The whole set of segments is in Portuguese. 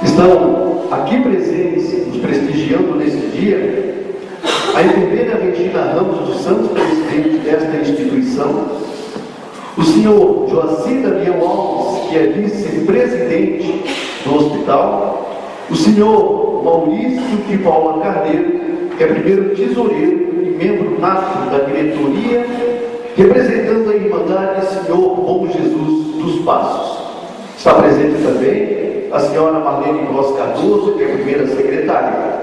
Estão aqui presentes, nos prestigiando nesse dia, a enfermeira Regina Ramos dos Santos, presidente desta instituição, o senhor Joacir Damião Alves, que é vice-presidente do hospital, o senhor Maurício de Paula Carneiro, que é primeiro tesoureiro e membro nato da diretoria, representando a Irmandade Senhor Bom Jesus dos Passos. Está presente também a senhora Marlene Gross Cardoso, que é a primeira secretária.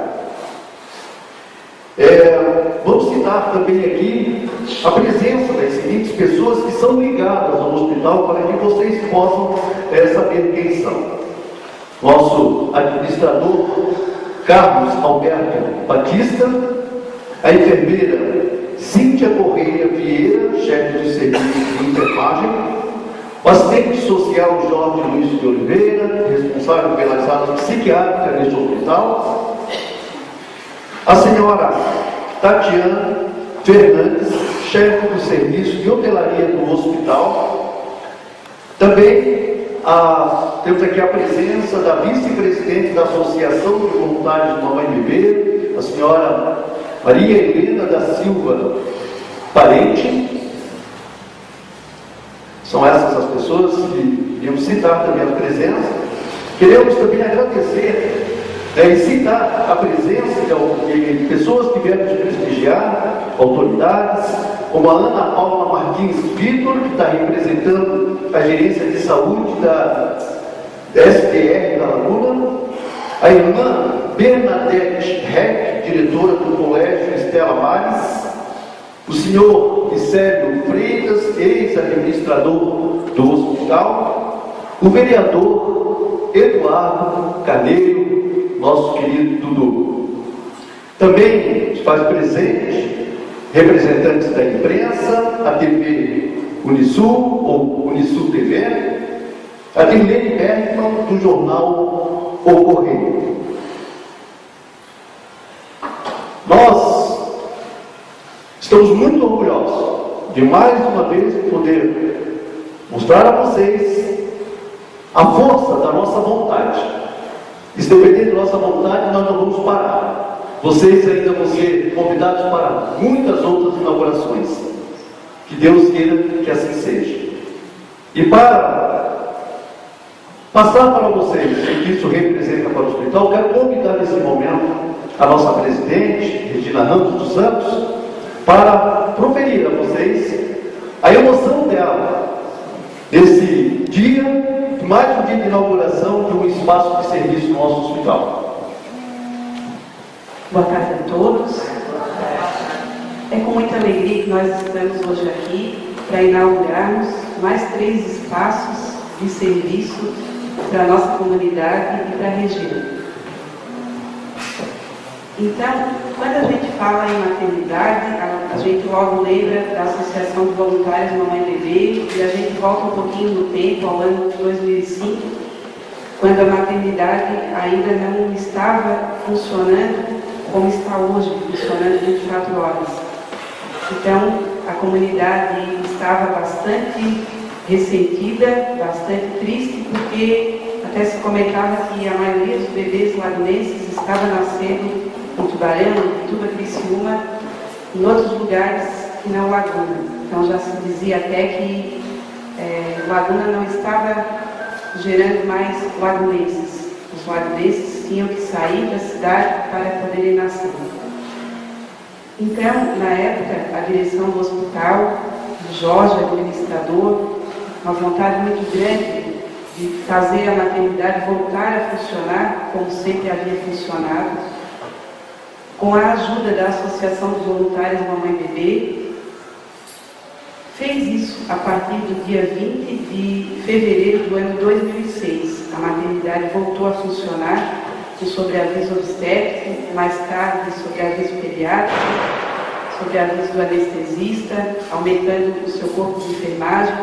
Vamos citar também aqui a presença das seguintes pessoas que são ligadas ao hospital, para que vocês possam saber quem são. Nosso administrador Carlos Alberto Batista, a enfermeira Cíntia Correia Vieira, chefe de serviço de enfermagem, o assistente social Jorge Luiz de Oliveira, responsável pelas áreas psiquiátricas deste hospital, a senhora Tatiana Fernandes, chefe do serviço de hotelaria do hospital. Também temos aqui a presença da vice-presidente da Associação de Voluntários de Mamãe e Bebê, a senhora Maria Helena da Silva Parente. São essas as pessoas que queremos citar também a presença. Queremos também agradecer e citar a presença de pessoas que vieram nos prestigiar, autoridades, como a Ana Paula Martins Vitor, que está representando a gerência de saúde da SPR da Laguna, a irmã Bernadette Reck, diretora do Colégio Estela Mares, o senhor Licélio Freitas, ex-administrador do hospital, o vereador Eduardo Caneiro, nosso querido Dudu. Também se faz presente representantes da imprensa, a TV Unisul, ou Unisul TV, a Dilene Bergman, do jornal O Correio. Nós estamos muito orgulhosos de mais uma vez poder mostrar a vocês a força da nossa vontade. E se depender da nossa vontade, nós não vamos parar. Vocês ainda vão ser convidados para muitas outras inaugurações. Que Deus queira que assim seja. E para passar para vocês o que isso representa para o hospital, quero convidar nesse momento a nossa presidente, Regina Ramos dos Santos, para proferir a vocês a emoção dela desse dia, mais um dia de inauguração de um espaço de serviço no nosso hospital. Boa tarde a todos. É com muita alegria que nós estamos hoje aqui para inaugurarmos mais 3 espaços de serviço para a nossa comunidade e para a região. Então, quando a gente fala em maternidade, a gente logo lembra da Associação de Voluntários Mamãe e Bebê, e a gente volta um pouquinho no tempo, ao ano de 2005, quando a maternidade ainda não estava funcionando como está hoje, funcionando 24 horas. Então, a comunidade estava bastante ressentida, bastante triste, porque até se comentava que a maioria dos bebês lagunenses estava nascendo em Tubarão, em Tuba, Criciúma, em outros lugares que não Laguna. Então já se dizia até que Laguna não estava gerando mais lagunenses. Os lagunenses tinham que sair da cidade para poderem nascer. Então, na época, a direção do hospital, o Jorge, administrador, uma vontade muito grande de fazer a maternidade voltar a funcionar como sempre havia funcionado, com a ajuda da Associação de Voluntários Mamãe e Bebê, fez isso a partir do dia 20 de fevereiro do ano 2006. A maternidade voltou a funcionar com sobreaviso obstétrico, mais tarde sobreaviso pediátrico, sobreaviso do anestesista, aumentando o seu corpo de enfermagem.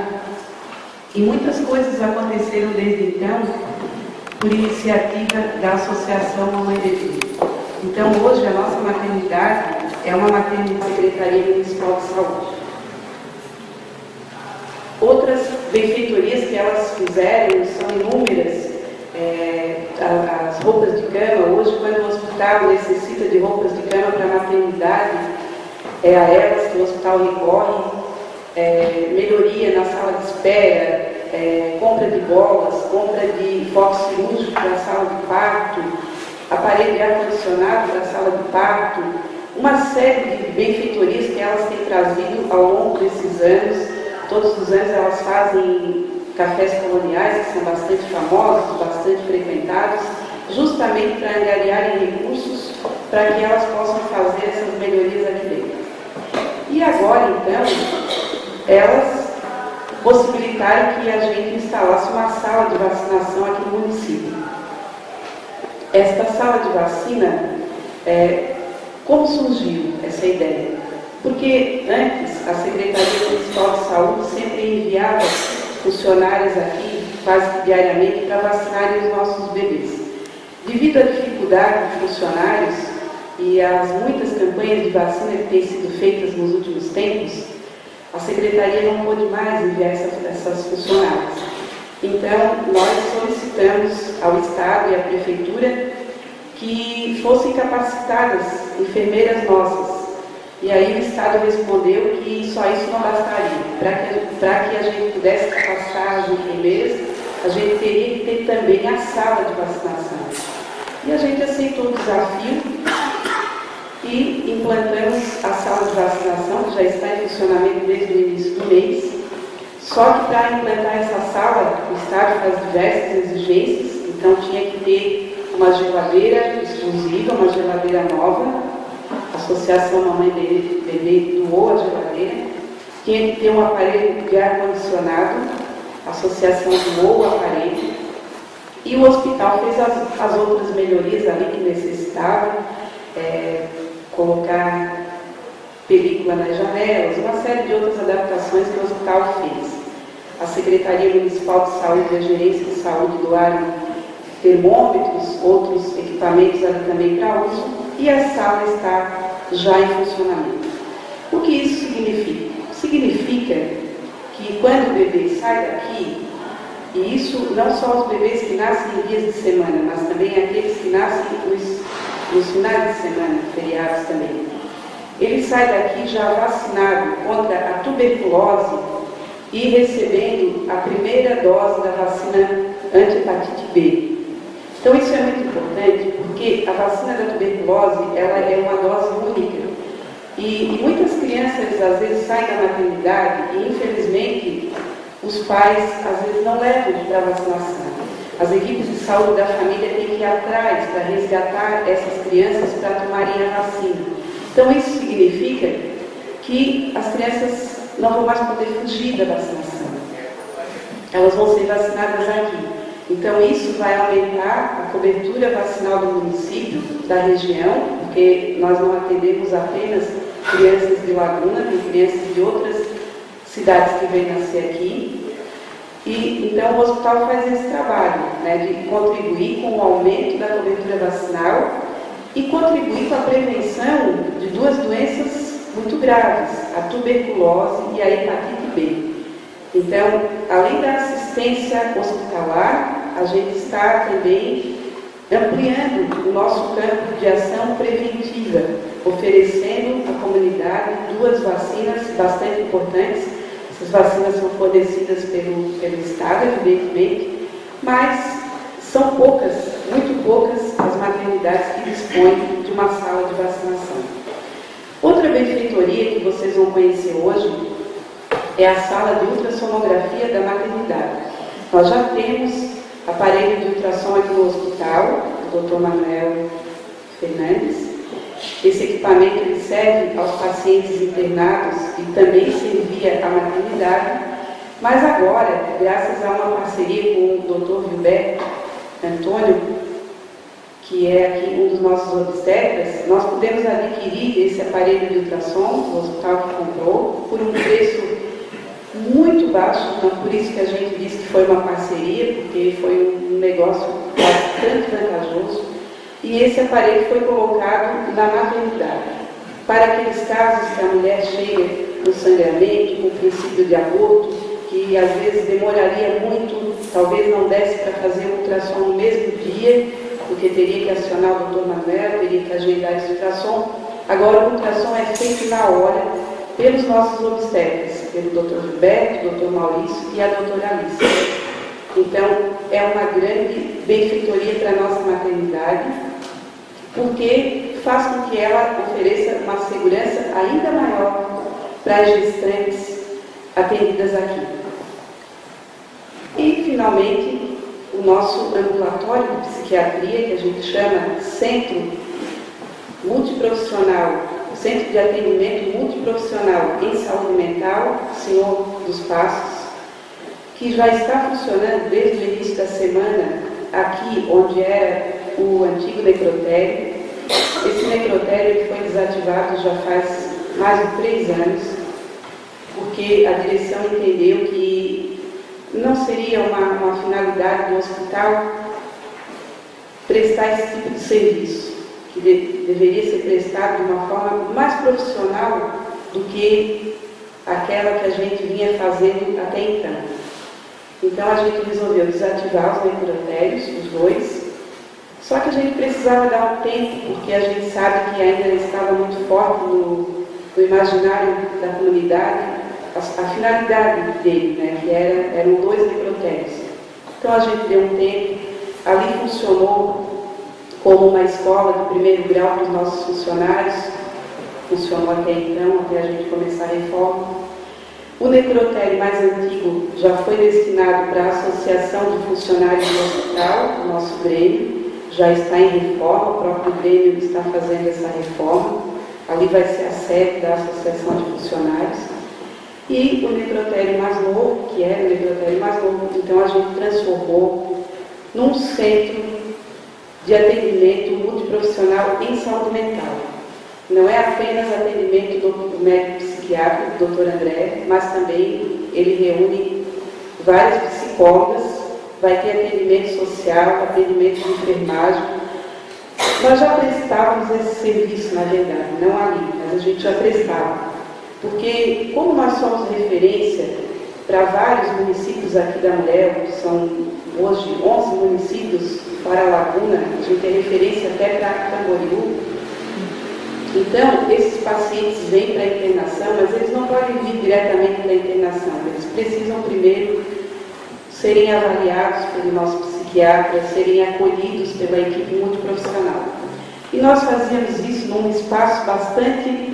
E muitas coisas aconteceram desde então por iniciativa da Associação Mamãe e Bebê. Então, hoje, a nossa maternidade é uma maternidade da Secretaria Municipal de Saúde. Outras benfeitorias que elas fizeram, são inúmeras, as roupas de cama. Hoje, quando o hospital necessita de roupas de cama para a maternidade, é a elas que o hospital recorre. Melhoria na sala de espera, compra de bolas, compra de foco cirúrgico para a sala de parto, aparelho de ar-condicionado para a sala de parto, uma série de benfeitorias que elas têm trazido ao longo desses anos. Todos os anos elas fazem cafés coloniais, que são bastante famosos, bastante frequentados, justamente para angariarem recursos para que elas possam fazer essas melhorias aqui dentro. E agora, então, elas possibilitaram que a gente instalasse uma sala de vacinação aqui no município. Esta sala de vacina, como surgiu essa ideia? Porque antes a Secretaria Municipal de Saúde sempre enviava funcionários aqui, quase que diariamente, para vacinarem os nossos bebês. Devido à dificuldade de funcionários e às muitas campanhas de vacina que têm sido feitas nos últimos tempos, a Secretaria não pôde mais enviar essas funcionárias. Então, nós solicitamos ao Estado e à Prefeitura que fossem capacitadas enfermeiras nossas. E aí o Estado respondeu que só isso não bastaria. Para que a gente pudesse capacitar as enfermeiras, a gente teria que ter também a sala de vacinação. E a gente aceitou o desafio e implantamos a sala de vacinação, que já está em funcionamento desde o início do mês. Só que para implantar essa sala, o Estado faz diversas exigências, então tinha que ter uma geladeira exclusiva, uma geladeira nova. A Associação Mamãe Bebê doou a geladeira. Tinha que ter um aparelho de ar-condicionado, a associação doou o aparelho. E o hospital fez as outras melhorias ali que necessitava, colocar película nas janelas, uma série de outras adaptações que o hospital fez. A Secretaria Municipal de Saúde e a Gerência de Saúde doaram termômetros, outros equipamentos ali também para uso, e a sala está já em funcionamento. O que isso significa? Significa que quando o bebê sai daqui, e isso não só os bebês que nascem em dias de semana, mas também aqueles que nascem nos finais de semana, feriados também. Ele sai daqui já vacinado contra a tuberculose e recebendo a primeira dose da vacina anti-hepatite B. Então isso é muito importante porque a vacina da tuberculose ela é uma dose única. E muitas crianças às vezes saem da maternidade e infelizmente os pais às vezes não levam para a vacinação. As equipes de saúde da família têm que ir atrás para resgatar essas crianças para tomarem a vacina. Então isso significa que as crianças não vão mais poder fugir da vacinação. Elas vão ser vacinadas aqui. Então isso vai aumentar a cobertura vacinal do município, da região, porque nós não atendemos apenas crianças de Laguna, tem crianças de outras cidades que vêm nascer aqui. E, então, o hospital faz esse trabalho, de contribuir com o aumento da cobertura vacinal e contribuir com a prevenção de duas doenças muito graves, a tuberculose e a hepatite B. Então, além da assistência hospitalar, a gente está também ampliando o nosso campo de ação preventiva, oferecendo à comunidade duas vacinas bastante importantes. Essas vacinas são fornecidas pelo Estado, evidentemente, mas são poucas, muito poucas, as maternidades que dispõem de uma sala de vacinação. Outra benfeitoria que vocês vão conhecer hoje é a sala de ultrassonografia da maternidade. Nós já temos aparelho de ultrassom aqui no hospital, o Dr. Manuel Fernandes. Esse equipamento ele serve aos pacientes internados e também servia à maternidade, mas agora, graças a uma parceria com o Dr. Gilberto Antônio, que é aqui um dos nossos obstetras, nós pudemos adquirir esse aparelho de ultrassom, o hospital que comprou, por um preço muito baixo, então por isso que a gente disse que foi uma parceria, porque foi um negócio bastante vantajoso. E esse aparelho foi colocado na maternidade. Para aqueles casos que a mulher chega no sangramento, com princípio de aborto, que às vezes demoraria muito talvez não desse para fazer o ultrassom no mesmo dia, porque teria que acionar o Dr. Manuel, teria que agendar esse ultrassom. Agora o ultrassom é feito na hora pelos nossos obstetras, pelo Dr. Gilberto, Dr. Maurício e a doutora Alice. Então, é uma grande benfeitoria para a nossa maternidade, porque faz com que ela ofereça uma segurança ainda maior para as gestantes atendidas aqui. E, finalmente, o nosso ambulatório de psiquiatria, que a gente chama Centro Multiprofissional, Centro de Atendimento Multiprofissional em Saúde Mental, Senhor dos Passos, que já está funcionando desde o início da semana aqui onde era o antigo necrotério. Esse necrotério foi desativado já faz mais de 3 anos, porque a direção entendeu que não seria uma finalidade do hospital prestar esse tipo de serviço, que deveria ser prestado de uma forma mais profissional do que aquela que a gente vinha fazendo até então. Então a gente resolveu desativar os necrotérios, os 2, só que a gente precisava dar um tempo, porque a gente sabe que ainda estava muito forte no imaginário da comunidade a finalidade dele, né, que eram 2 necrotérios. Então a gente deu um tempo, ali funcionou como uma escola de primeiro grau para os nossos funcionários, funcionou até então, até a gente começar a reforma. O necrotério mais antigo já foi destinado para a Associação de Funcionários do Hospital, o nosso Grêmio, já está em reforma, o próprio Grêmio está fazendo essa reforma, ali vai ser a sede da Associação de Funcionários. E o necrotério mais novo, que era o necrotério mais novo, então a gente transformou num centro de atendimento multiprofissional em saúde mental. Não é apenas atendimento do médico psiquiatra, do Dr. André, mas também ele reúne várias psicólogas, vai ter atendimento social, atendimento de enfermagem. Nós já prestávamos esse serviço, na verdade, não ali, mas a gente já prestava. Porque, como nós somos referência para vários municípios aqui da Mulher, são hoje 11 municípios para a Laguna, a gente é referência até para Camboriú. Então, esses pacientes vêm para a internação, mas eles não podem vir diretamente para a internação. Eles precisam primeiro serem avaliados pelo nosso psiquiatra, serem acolhidos pela equipe multiprofissional. E nós fazíamos isso num espaço bastante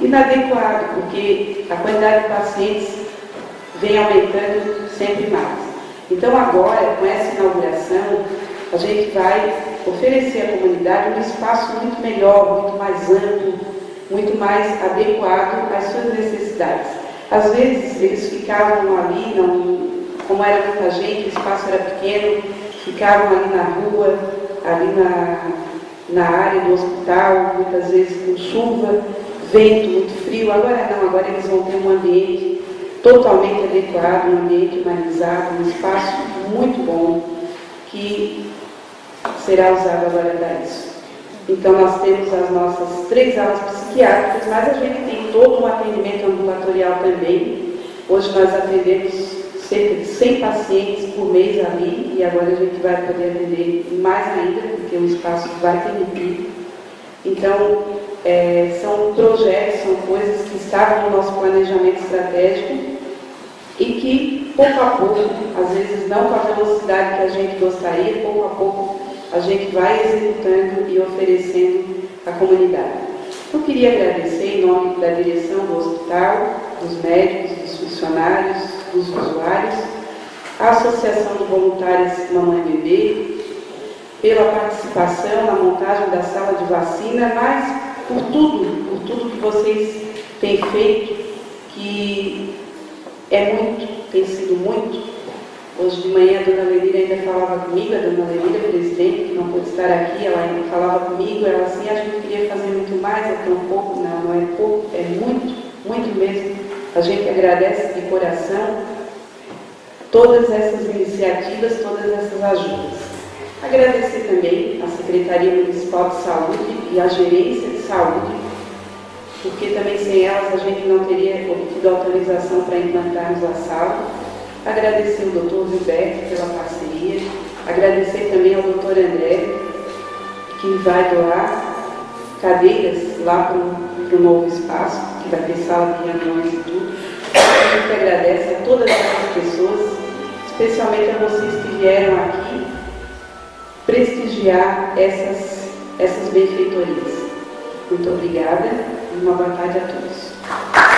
inadequado, porque a quantidade de pacientes vem aumentando sempre mais. Então, agora, com essa inauguração, a gente vai oferecer à comunidade um espaço muito melhor, muito mais amplo, muito mais adequado às suas necessidades. Às vezes, eles ficavam ali, como era muita gente, o espaço era pequeno, ficavam ali na rua, ali na área do hospital, muitas vezes com chuva, vento, muito frio. Agora não, agora eles vão ter um ambiente totalmente adequado, um ambiente humanizado, um espaço muito bom, que será usado agora para isso. Então, nós temos as nossas 3 alas psiquiátricas, mas a gente tem todo um atendimento ambulatorial também. Hoje nós atendemos cerca de 100 pacientes por mês ali, e agora a gente vai poder atender mais ainda, porque o espaço vai permitir. Então, são projetos, são coisas que estavam no nosso planejamento estratégico e que, pouco a pouco, às vezes não com a velocidade que a gente gostaria, pouco a pouco a gente vai executando e oferecendo à comunidade. Eu queria agradecer em nome da direção do hospital, dos médicos, dos funcionários, dos usuários, a Associação de Voluntários Mamãe e Bebê, pela participação na montagem da sala de vacina, mas por tudo que vocês têm feito, que tem sido muito. Hoje de manhã a dona Lelira ainda falava comigo, a dona Lelira, presidente, que não pôde estar aqui, ela ainda falava comigo, ela assim, a gente queria fazer muito mais, é tão pouco, não é pouco, é muito, muito mesmo. A gente agradece de coração todas essas iniciativas, todas essas ajudas. Agradecer também à Secretaria Municipal de Saúde e à Gerência de Saúde, porque também sem elas a gente não teria obtido autorização para implantarmos a sala. A agradecer o doutor Gilberto pela parceria, agradecer também ao doutor André, que vai doar cadeiras lá para o novo espaço, que vai ter sala de reuniões e tudo. A gente agradece a todas essas pessoas, especialmente a vocês que vieram aqui prestigiar essas benfeitorias. Muito obrigada e uma boa tarde a todos.